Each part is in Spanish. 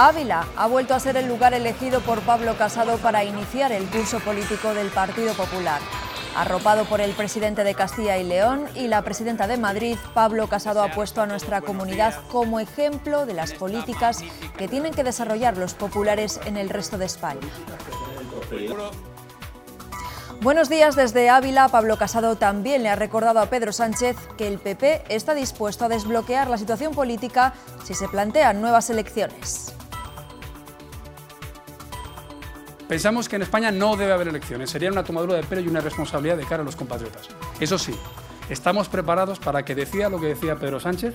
Ávila ha vuelto a ser el lugar elegido por Pablo Casado para iniciar el curso político del Partido Popular. Arropado por el presidente de Castilla y León y la presidenta de Madrid, Pablo Casado ha puesto a nuestra comunidad como ejemplo de las políticas que tienen que desarrollar los populares en el resto de España. Buenos días desde Ávila. Pablo Casado también le ha recordado a Pedro Sánchez que el PP está dispuesto a desbloquear la situación política si se plantean nuevas elecciones. Pensamos que en España no debe haber elecciones, sería una tomadura de pelo y una responsabilidad de cara a los compatriotas. Eso sí, estamos preparados para que decida lo que decía Pedro Sánchez,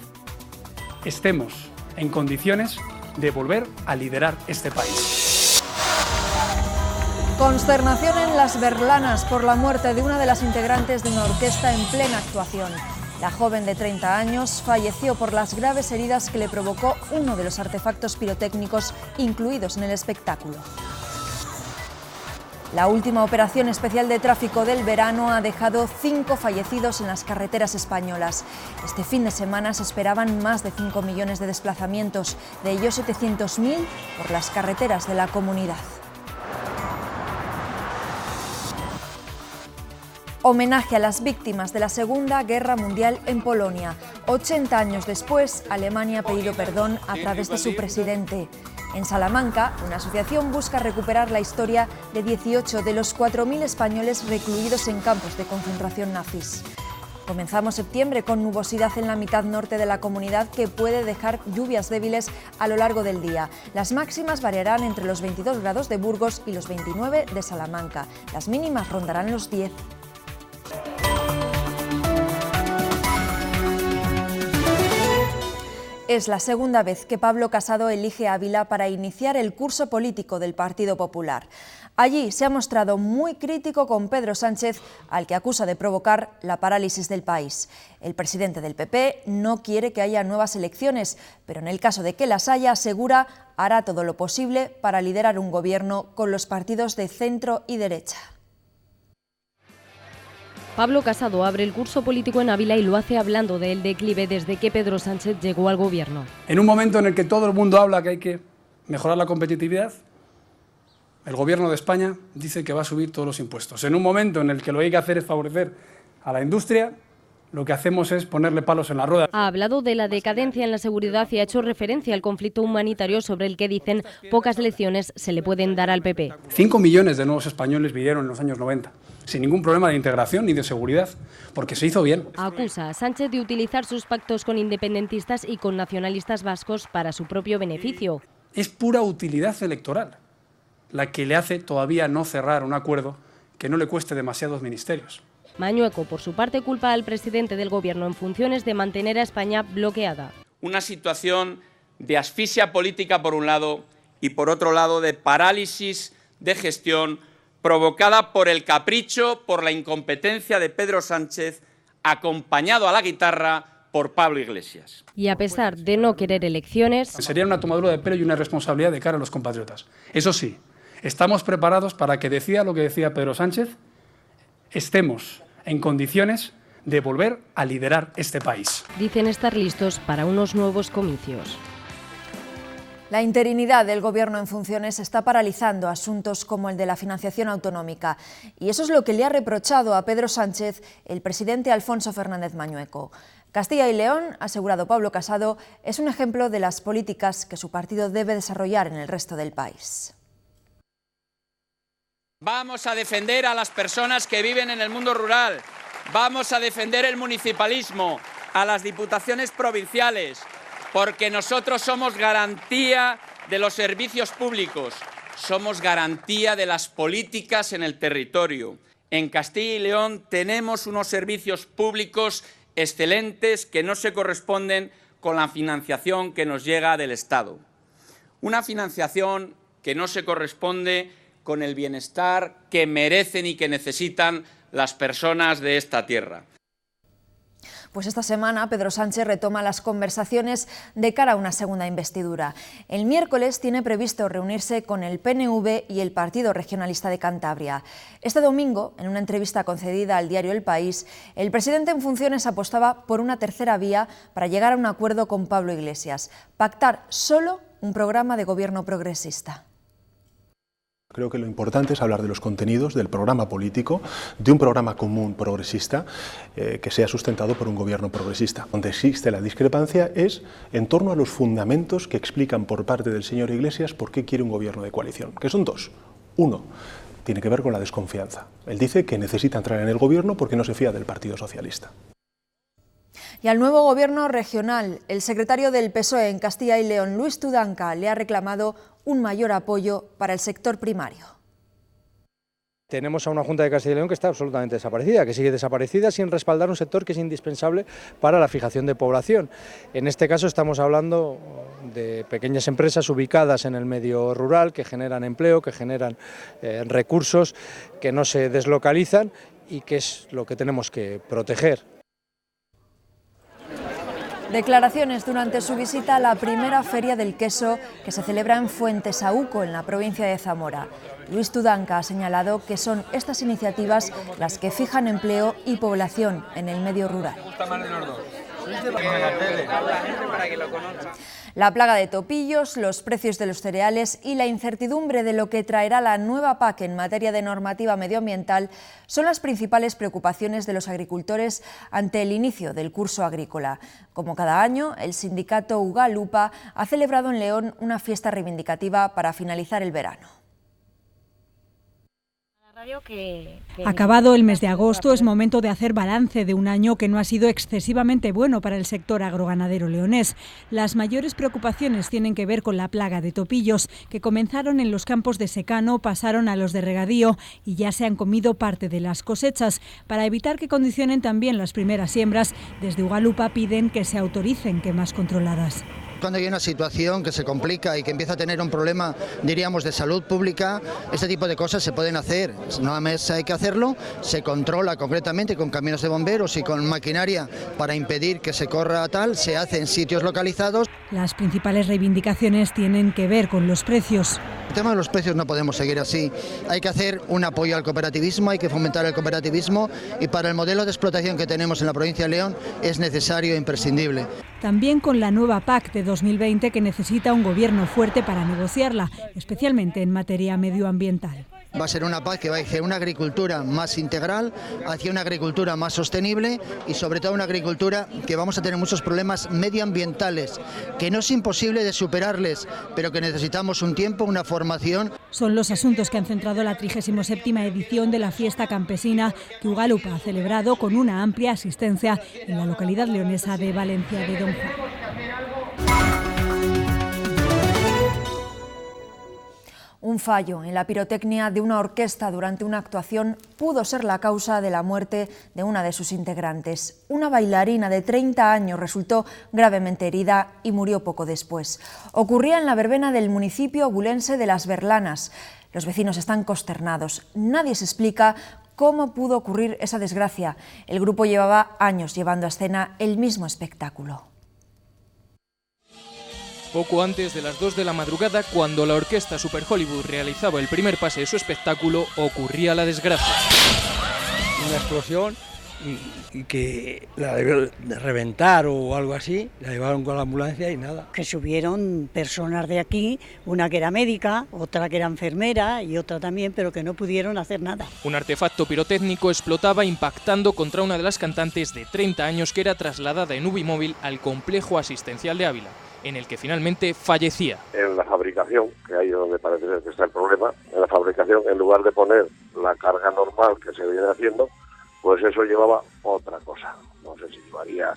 estemos en condiciones de volver a liderar este país. Consternación en Las Berlanas por la muerte de una de las integrantes de una orquesta en plena actuación. La joven de 30 años falleció por las graves heridas que le provocó uno de los artefactos pirotécnicos incluidos en el espectáculo. La última operación especial de tráfico del verano ha dejado 5 fallecidos en las carreteras españolas. Este fin de semana se esperaban más de 5 millones de desplazamientos, de ellos 700.000 por las carreteras de la comunidad. Homenaje a las víctimas de la Segunda Guerra Mundial en Polonia. 80 años después, Alemania ha pedido perdón a través de su presidente. En Salamanca, una asociación busca recuperar la historia de 18 de los 4.000 españoles recluidos en campos de concentración nazis. Comenzamos septiembre con nubosidad en la mitad norte de la comunidad que puede dejar lluvias débiles a lo largo del día. Las máximas variarán entre los 22 grados de Burgos y los 29 de Salamanca. Las mínimas rondarán los 10. Es la segunda vez que Pablo Casado elige Ávila para iniciar el curso político del Partido Popular. Allí se ha mostrado muy crítico con Pedro Sánchez, al que acusa de provocar la parálisis del país. El presidente del PP no quiere que haya nuevas elecciones, pero en el caso de que las haya, asegura, hará todo lo posible para liderar un gobierno con los partidos de centro y derecha. Pablo Casado abre el curso político en Ávila y lo hace hablando del declive desde que Pedro Sánchez llegó al gobierno. En un momento en el que todo el mundo habla que hay que mejorar la competitividad, el gobierno de España dice que va a subir todos los impuestos. En un momento en el que lo que hay que hacer es favorecer a la industria, lo que hacemos es ponerle palos en la rueda. Ha hablado de la decadencia en la seguridad y ha hecho referencia al conflicto humanitario sobre el que dicen pocas lecciones se le pueden dar al PP. 5 millones de nuevos españoles vinieron en los años 90. Sin ningún problema de integración ni de seguridad, porque se hizo bien. Acusa a Sánchez de utilizar sus pactos con independentistas y con nacionalistas vascos para su propio beneficio. Es pura utilidad electoral la que le hace todavía no cerrar un acuerdo que no le cueste demasiados ministerios. Mañueco, por su parte, culpa al presidente del Gobierno en funciones de mantener a España bloqueada. Una situación de asfixia política por un lado y por otro lado de parálisis de gestión provocada por el capricho, por la incompetencia de Pedro Sánchez, acompañado a la guitarra por Pablo Iglesias. Y a pesar de no querer elecciones, sería una tomadura de pelo y una responsabilidad de cara a los compatriotas. Eso sí, estamos preparados para que decida lo que decía Pedro Sánchez, estemos en condiciones de volver a liderar este país. Dicen estar listos para unos nuevos comicios. La interinidad del Gobierno en funciones está paralizando asuntos como el de la financiación autonómica. Y eso es lo que le ha reprochado a Pedro Sánchez el presidente Alfonso Fernández Mañueco. Castilla y León, ha asegurado Pablo Casado, es un ejemplo de las políticas que su partido debe desarrollar en el resto del país. Vamos a defender a las personas que viven en el mundo rural. Vamos a defender el municipalismo, a las diputaciones provinciales, porque nosotros somos garantía de los servicios públicos, somos garantía de las políticas en el territorio. En Castilla y León tenemos unos servicios públicos excelentes que no se corresponden con la financiación que nos llega del Estado. Una financiación que no se corresponde con el bienestar que merecen y que necesitan las personas de esta tierra. Pues esta semana Pedro Sánchez retoma las conversaciones de cara a una segunda investidura. El miércoles tiene previsto reunirse con el PNV y el Partido Regionalista de Cantabria. Este domingo, en una entrevista concedida al diario El País, el presidente en funciones apostaba por una tercera vía para llegar a un acuerdo con Pablo Iglesias, pactar solo un programa de gobierno progresista. Creo que lo importante es hablar de los contenidos del programa político, de un programa común progresista que sea sustentado por un gobierno progresista. Donde existe la discrepancia es en torno a los fundamentos que explican por parte del señor Iglesias por qué quiere un gobierno de coalición, que son dos. Uno, tiene que ver con la desconfianza. Él dice que necesita entrar en el gobierno porque no se fía del Partido Socialista. Y al nuevo gobierno regional, el secretario del PSOE en Castilla y León, Luis Tudanca, le ha reclamado un mayor apoyo para el sector primario. Tenemos a una Junta de Castilla y León que está absolutamente desaparecida, que sigue desaparecida sin respaldar un sector que es indispensable para la fijación de población. En este caso estamos hablando de pequeñas empresas ubicadas en el medio rural que generan empleo, que generan recursos, que no se deslocalizan y que es lo que tenemos que proteger. Declaraciones durante su visita a la primera Feria del Queso que se celebra en Fuentesauco, en la provincia de Zamora. Luis Tudanca ha señalado que son estas iniciativas las que fijan empleo y población en el medio rural. La plaga de topillos, los precios de los cereales y la incertidumbre de lo que traerá la nueva PAC en materia de normativa medioambiental son las principales preocupaciones de los agricultores ante el inicio del curso agrícola. Como cada año, el sindicato Ugalupa ha celebrado en León una fiesta reivindicativa para finalizar el verano. Acabado el mes de agosto, es momento de hacer balance de un año que no ha sido excesivamente bueno para el sector agroganadero leonés. Las mayores preocupaciones tienen que ver con la plaga de topillos, que comenzaron en los campos de secano, pasaron a los de regadío y ya se han comido parte de las cosechas. Para evitar que condicionen también las primeras siembras, desde Ugalupa piden que se autoricen quemas controladas. Cuando hay una situación que se complica y que empieza a tener un problema, diríamos, de salud pública, este tipo de cosas se pueden hacer. Nada más hay que hacerlo, se controla concretamente con camiones de bomberos y con maquinaria para impedir que se corra tal, se hace en sitios localizados. Las principales reivindicaciones tienen que ver con los precios. El tema de los precios no podemos seguir así. Hay que hacer un apoyo al cooperativismo, hay que fomentar el cooperativismo y para el modelo de explotación que tenemos en la provincia de León es necesario e imprescindible. También con la nueva PAC de 2020 que necesita un gobierno fuerte para negociarla, especialmente en materia medioambiental. Va a ser una PAC que va hacia una agricultura más integral, hacia una agricultura más sostenible y sobre todo una agricultura que vamos a tener muchos problemas medioambientales, que no es imposible de superarles, pero que necesitamos un tiempo, una formación. Son los asuntos que han centrado la 37ª edición de la fiesta campesina que Ugalupa ha celebrado con una amplia asistencia en la localidad leonesa de Valencia de Don Juan. Un fallo en la pirotecnia de una orquesta durante una actuación pudo ser la causa de la muerte de una de sus integrantes. Una bailarina de 30 años resultó gravemente herida y murió poco después. Ocurría en la verbena del municipio obulense de Las Berlanas. Los vecinos están consternados. Nadie se explica cómo pudo ocurrir esa desgracia. El grupo llevaba años llevando a escena el mismo espectáculo. Poco antes de las 2 de la madrugada, cuando la orquesta Super Hollywood realizaba el primer pase de su espectáculo, ocurría la desgracia. Una explosión y que la debió de reventar o algo así, la llevaron con la ambulancia y nada. Que subieron personas de aquí, una que era médica, otra que era enfermera y otra también, pero que no pudieron hacer nada. Un artefacto pirotécnico explotaba impactando contra una de las cantantes de 30 años que era trasladada en Ubimóvil al complejo asistencial de Ávila, en el que finalmente fallecía. En la fabricación, que ahí es donde parece ser que está el problema, en la fabricación, en lugar de poner la carga normal que se viene haciendo, pues eso llevaba otra cosa. No sé si llevaría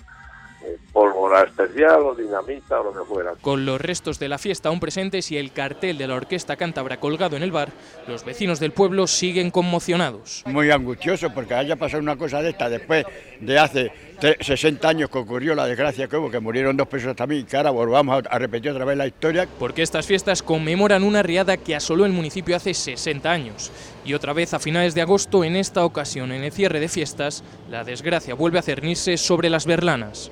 pólvora especial o dinamita o lo que fuera. Con los restos de la fiesta aún presentes y el cartel de la orquesta cántabra colgado en el bar, los vecinos del pueblo siguen conmocionados. Muy angustioso porque haya pasado una cosa de esta después de hace 60 años que ocurrió la desgracia que hubo, que murieron 2 personas también, que ahora volvamos a repetir otra vez la historia. Porque estas fiestas conmemoran una riada que asoló el municipio hace 60 años. Y otra vez a finales de agosto, en esta ocasión en el cierre de fiestas, la desgracia vuelve a cernirse sobre Las Berlanas.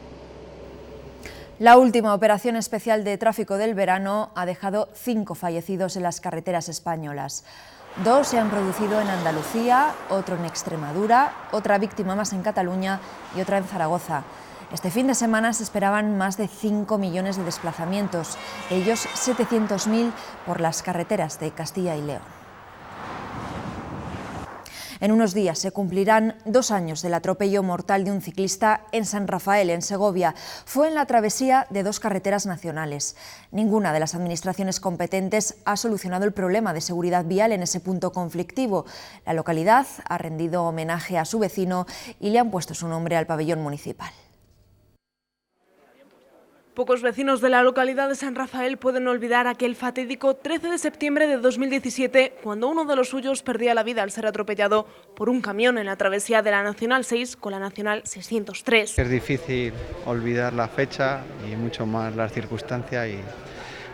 La última operación especial de tráfico del verano ha dejado 5 fallecidos en las carreteras españolas. 2 se han producido en Andalucía, otro en Extremadura, otra víctima más en Cataluña y otra en Zaragoza. Este fin de semana se esperaban más de 5 millones de desplazamientos, ellos 700.000 por las carreteras de Castilla y León. En unos días se cumplirán 2 años del atropello mortal de un ciclista en San Rafael, en Segovia. Fue en la travesía de 2 carreteras nacionales. Ninguna de las administraciones competentes ha solucionado el problema de seguridad vial en ese punto conflictivo. La localidad ha rendido homenaje a su vecino y le han puesto su nombre al pabellón municipal. Pocos vecinos de la localidad de San Rafael pueden olvidar aquel fatídico 13 de septiembre de 2017, cuando uno de los suyos perdía la vida al ser atropellado por un camión en la travesía de la Nacional 6 con la Nacional 603. Es difícil olvidar la fecha y mucho más las circunstancias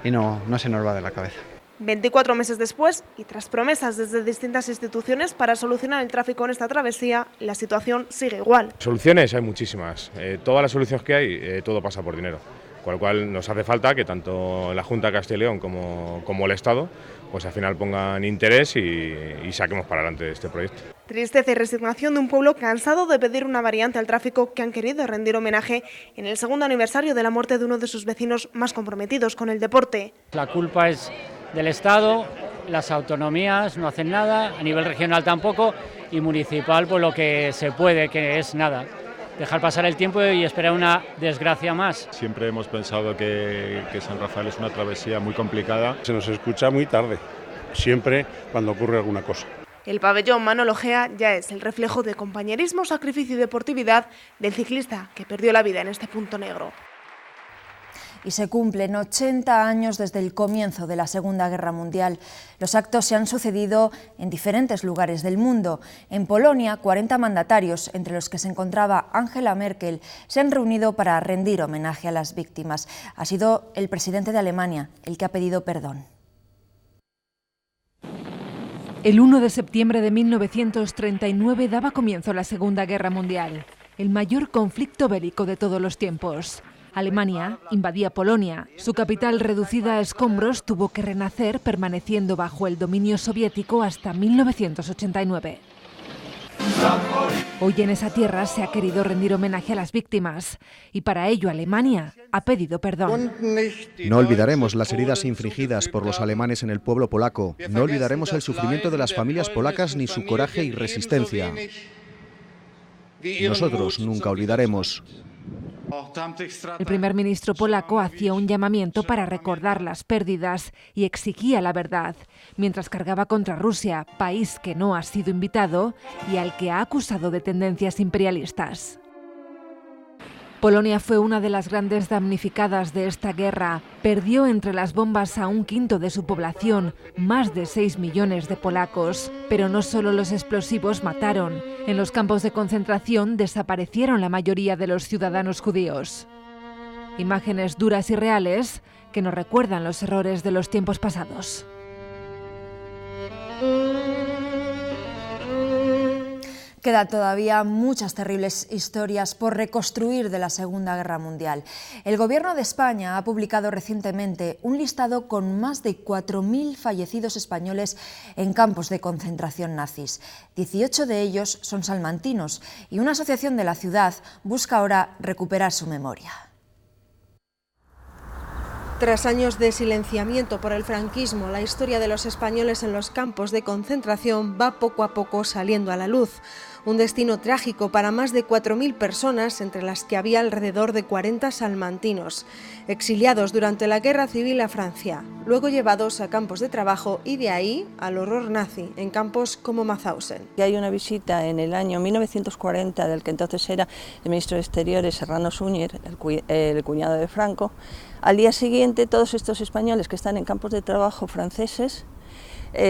y no se nos va de la cabeza. 24 meses después, y tras promesas desde distintas instituciones para solucionar el tráfico en esta travesía, la situación sigue igual. Soluciones hay muchísimas. Todas las soluciones que hay, todo pasa por dinero. Con lo cual nos hace falta que tanto la Junta de Castilla y León como el Estado pues al final pongan interés y saquemos para adelante este proyecto. Tristeza y resignación de un pueblo cansado de pedir una variante al tráfico que han querido rendir homenaje en el 2º aniversario de la muerte de uno de sus vecinos más comprometidos con el deporte. La culpa es del Estado, las autonomías no hacen nada, a nivel regional tampoco y municipal pues lo que se puede, que es nada. Dejar pasar el tiempo y esperar una desgracia más. Siempre hemos pensado que San Rafael es una travesía muy complicada. Se nos escucha muy tarde, siempre cuando ocurre alguna cosa. El pabellón Manolo Gea ya es el reflejo de compañerismo, sacrificio y deportividad del ciclista que perdió la vida en este punto negro. Y se cumplen 80 años desde el comienzo de la Segunda Guerra Mundial. Los actos se han sucedido en diferentes lugares del mundo. En Polonia, 40 mandatarios, entre los que se encontraba Angela Merkel, se han reunido para rendir homenaje a las víctimas. Ha sido el presidente de Alemania el que ha pedido perdón. El 1 de septiembre de 1939 daba comienzo la Segunda Guerra Mundial, el mayor conflicto bélico de todos los tiempos. Alemania invadía Polonia. Su capital, reducida a escombros, tuvo que renacer permaneciendo bajo el dominio soviético hasta 1989. Hoy en esa tierra se ha querido rendir homenaje a las víctimas y para ello Alemania ha pedido perdón. No olvidaremos las heridas infligidas por los alemanes en el pueblo polaco. No olvidaremos el sufrimiento de las familias polacas ni su coraje y resistencia. Nosotros nunca olvidaremos. El primer ministro polaco hacía un llamamiento para recordar las pérdidas y exigía la verdad, mientras cargaba contra Rusia, país que no ha sido invitado y al que ha acusado de tendencias imperialistas. Polonia fue una de las grandes damnificadas de esta guerra. Perdió entre las bombas a 1/5 de su población, más de 6 millones de polacos. Pero no solo los explosivos mataron. En los campos de concentración desaparecieron la mayoría de los ciudadanos judíos. Imágenes duras y reales que nos recuerdan los errores de los tiempos pasados. Quedan todavía muchas terribles historias por reconstruir de la Segunda Guerra Mundial. El Gobierno de España ha publicado recientemente un listado con más de 4.000 fallecidos españoles en campos de concentración nazis. 18 de ellos son salmantinos y una asociación de la ciudad busca ahora recuperar su memoria. Tras años de silenciamiento por el franquismo, la historia de los españoles en los campos de concentración va poco a poco saliendo a la luz. Un destino trágico para más de 4.000 personas, entre las que había alrededor de 40 salmantinos, exiliados durante la Guerra Civil a Francia, luego llevados a campos de trabajo y de ahí al horror nazi, en campos como Mauthausen. Hay una visita en el año 1940 del que entonces era el ministro de Exteriores, Serrano Suñer, el cuñado de Franco. Al día siguiente, todos estos españoles que están en campos de trabajo franceses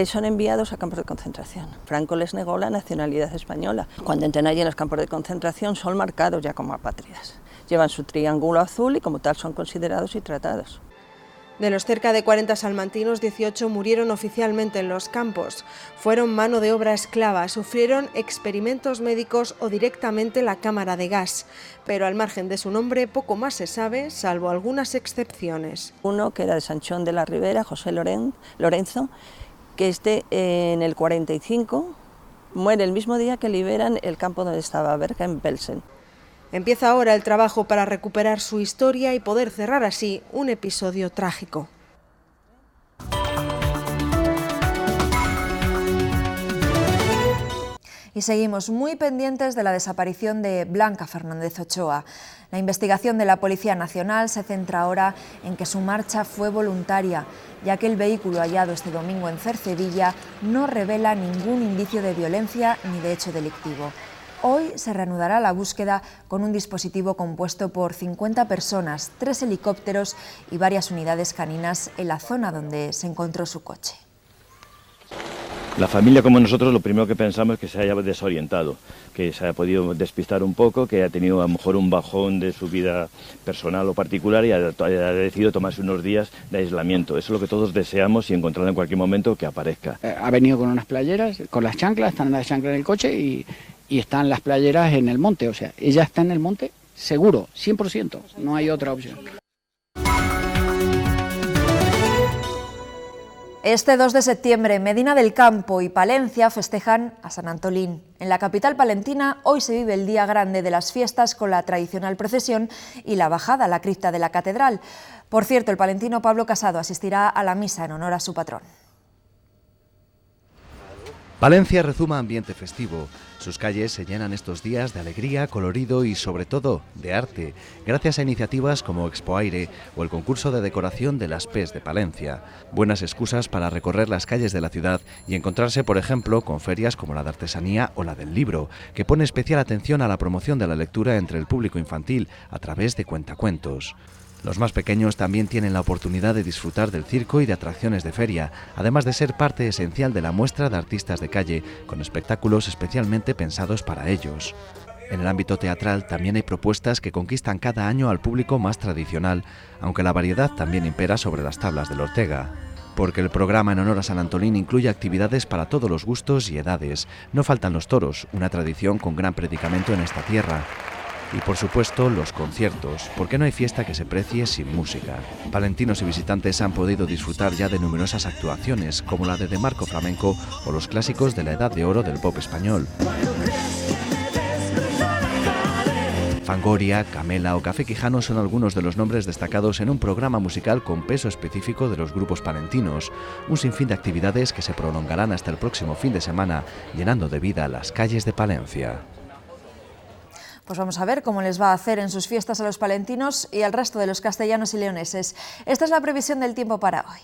son enviados a campos de concentración. Franco les negó la nacionalidad española. Cuando entran allí en los campos de concentración son marcados ya como apátridas. Llevan su triángulo azul y como tal son considerados y tratados. De los cerca de 40 salmantinos, 18 murieron oficialmente en los campos. Fueron mano de obra esclava, sufrieron experimentos médicos o directamente la cámara de gas. Pero al margen de su nombre, poco más se sabe, salvo algunas excepciones. Uno que era de Sanchón de la Ribera, José Lorenzo, que en el 45 muere el mismo día que liberan el campo donde estaba Bergen-Belsen. Empieza ahora el trabajo para recuperar su historia y poder cerrar así un episodio trágico. Y seguimos muy pendientes de la desaparición de Blanca Fernández Ochoa. La investigación de la Policía Nacional se centra ahora en que su marcha fue voluntaria, ya que el vehículo hallado este domingo en Cercedilla no revela ningún indicio de violencia ni de hecho delictivo. Hoy se reanudará la búsqueda con un dispositivo compuesto por 50 personas, 3 helicópteros y varias unidades caninas en la zona donde se encontró su coche. La familia, como nosotros, lo primero que pensamos es que se haya desorientado, que se haya podido despistar un poco, que haya tenido a lo mejor un bajón de su vida personal o particular y haya decidido tomarse unos días de aislamiento. Eso es lo que todos deseamos y encontrarlo en cualquier momento que aparezca. Ha venido con unas playeras, con las chanclas, están las chanclas en el coche y están las playeras en el monte. O sea, ella está en el monte seguro, 100%, no hay otra opción. Este 2 de septiembre, Medina del Campo y Palencia festejan a San Antolín. En la capital palentina hoy se vive el día grande de las fiestas con la tradicional procesión y la bajada a la cripta de la catedral. Por cierto, el palentino Pablo Casado asistirá a la misa en honor a su patrón. Palencia rezuma ambiente festivo. Sus calles se llenan estos días de alegría, colorido y, sobre todo, de arte, gracias a iniciativas como Expo Aire o el concurso de decoración de las PES de Palencia. Buenas excusas para recorrer las calles de la ciudad y encontrarse, por ejemplo, con ferias como la de artesanía o la del libro, que pone especial atención a la promoción de la lectura entre el público infantil a través de cuentacuentos. Los más pequeños también tienen la oportunidad de disfrutar del circo y de atracciones de feria, además de ser parte esencial de la muestra de artistas de calle, con espectáculos especialmente pensados para ellos. En el ámbito teatral también hay propuestas que conquistan cada año al público más tradicional, aunque la variedad también impera sobre las tablas del Ortega. Porque el programa en honor a San Antolín incluye actividades para todos los gustos y edades. No faltan los toros, una tradición con gran predicamento en esta tierra. Y por supuesto los conciertos, porque no hay fiesta que se precie sin música. Palentinos y visitantes han podido disfrutar ya de numerosas actuaciones, como la de Marco Flamenco o los clásicos de la edad de oro del pop español. Fangoria, Camela o Café Quijano son algunos de los nombres destacados en un programa musical con peso específico de los grupos palentinos, un sinfín de actividades que se prolongarán hasta el próximo fin de semana, llenando de vida las calles de Palencia. Pues vamos a ver cómo les va a hacer en sus fiestas a los palentinos y al resto de los castellanos y leoneses. Esta es la previsión del tiempo para hoy.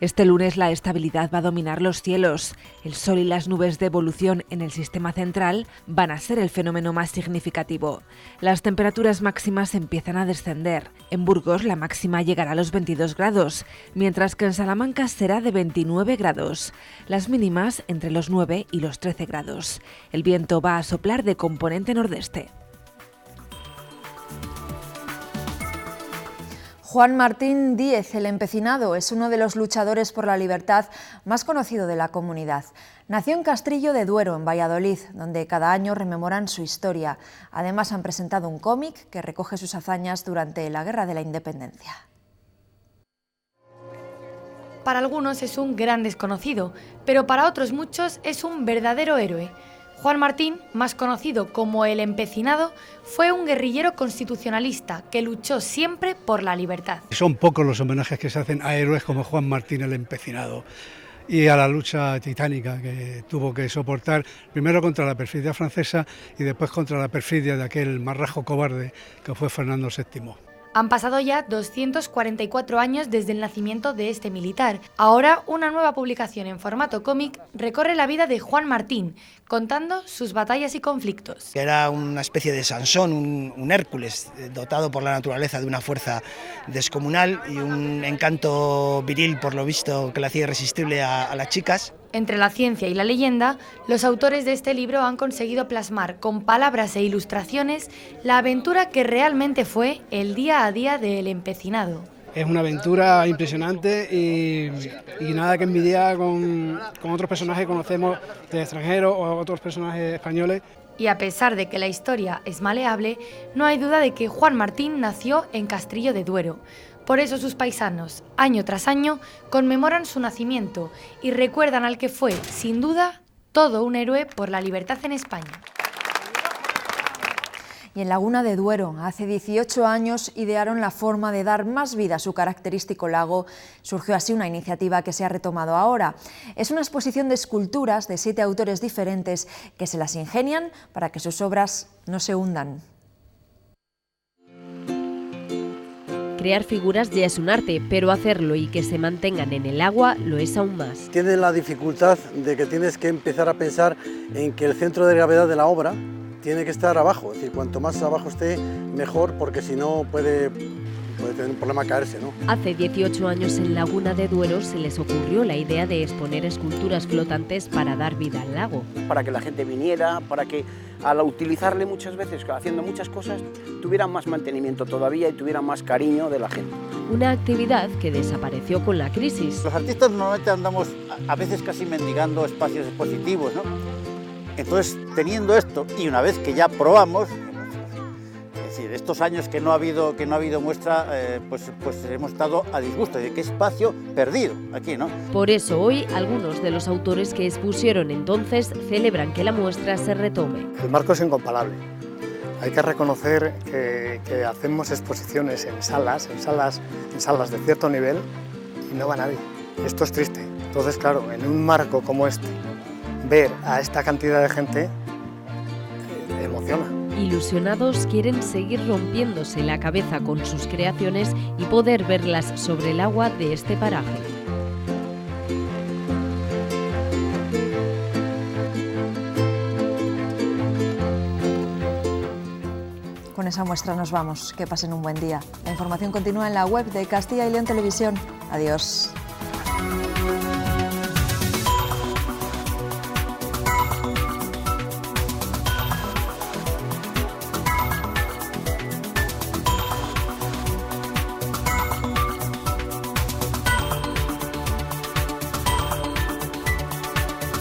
Este lunes la estabilidad va a dominar los cielos. El sol y las nubes de evolución en el sistema central van a ser el fenómeno más significativo. Las temperaturas máximas empiezan a descender. En Burgos la máxima llegará a los 22 grados, mientras que en Salamanca será de 29 grados. Las mínimas entre los 9 y los 13 grados. El viento va a soplar de componente nordeste. Juan Martín Díez, el empecinado, es uno de los luchadores por la libertad más conocido de la comunidad. Nació en Castrillo de Duero, en Valladolid, donde cada año rememoran su historia. Además han presentado un cómic que recoge sus hazañas durante la Guerra de la Independencia. Para algunos es un gran desconocido, pero para otros muchos es un verdadero héroe. Juan Martín, más conocido como el Empecinado, fue un guerrillero constitucionalista que luchó siempre por la libertad. Son pocos los homenajes que se hacen a héroes como Juan Martín el Empecinado y a la lucha titánica que tuvo que soportar primero contra la perfidia francesa y después contra la perfidia de aquel marrajo cobarde que fue Fernando VII. Han pasado ya 244 años desde el nacimiento de este militar. Ahora, una nueva publicación en formato cómic recorre la vida de Juan Martín, contando sus batallas y conflictos. Era una especie de Sansón, un Hércules, dotado por la naturaleza de una fuerza descomunal y un encanto viril, por lo visto, que le hacía irresistible a las chicas. Entre la ciencia y la leyenda, los autores de este libro han conseguido plasmar con palabras e ilustraciones la aventura que realmente fue el día a día del Empecinado. Es una aventura impresionante y nada que envidiar con otros personajes que conocemos de extranjeros o otros personajes españoles. Y a pesar de que la historia es maleable, no hay duda de que Juan Martín nació en Castrillo de Duero. Por eso sus paisanos, año tras año, conmemoran su nacimiento y recuerdan al que fue, sin duda, todo un héroe por la libertad en España. Y en Laguna de Duero, hace 18 años, idearon la forma de dar más vida a su característico lago. Surgió así una iniciativa que se ha retomado ahora. Es una exposición de esculturas de 7 autores diferentes que se las ingenian para que sus obras no se hundan. Crear figuras ya es un arte, pero hacerlo y que se mantengan en el agua lo es aún más. Tiene la dificultad de que tienes que empezar a pensar en que el centro de gravedad de la obra tiene que estar abajo, es decir, cuanto más abajo esté, mejor, porque si no puede tener un problema caerse, ¿no? Hace 18 años en Laguna de Duero se les ocurrió la idea de exponer esculturas flotantes para dar vida al lago. Para que la gente viniera, para que al utilizarle muchas veces, haciendo muchas cosas, tuvieran más mantenimiento todavía y tuvieran más cariño de la gente. Una actividad que desapareció con la crisis. Los artistas normalmente andamos a veces casi mendigando espacios expositivos, ¿no? Entonces, teniendo esto y una vez que ya probamos, es decir, estos años que no ha habido muestra, pues hemos estado a disgusto de qué espacio perdido aquí, ¿no? Por eso hoy algunos de los autores que expusieron entonces celebran que la muestra se retome. El marco es incomparable. Hay que reconocer que hacemos exposiciones en salas de cierto nivel y no va nadie. Esto es triste. Entonces, claro, en un marco como este, ver a esta cantidad de gente emociona. Ilusionados quieren seguir rompiéndose la cabeza con sus creaciones y poder verlas sobre el agua de este paraje. Con esa muestra nos vamos. Que pasen un buen día. La información continúa en la web de Castilla y León Televisión. Adiós.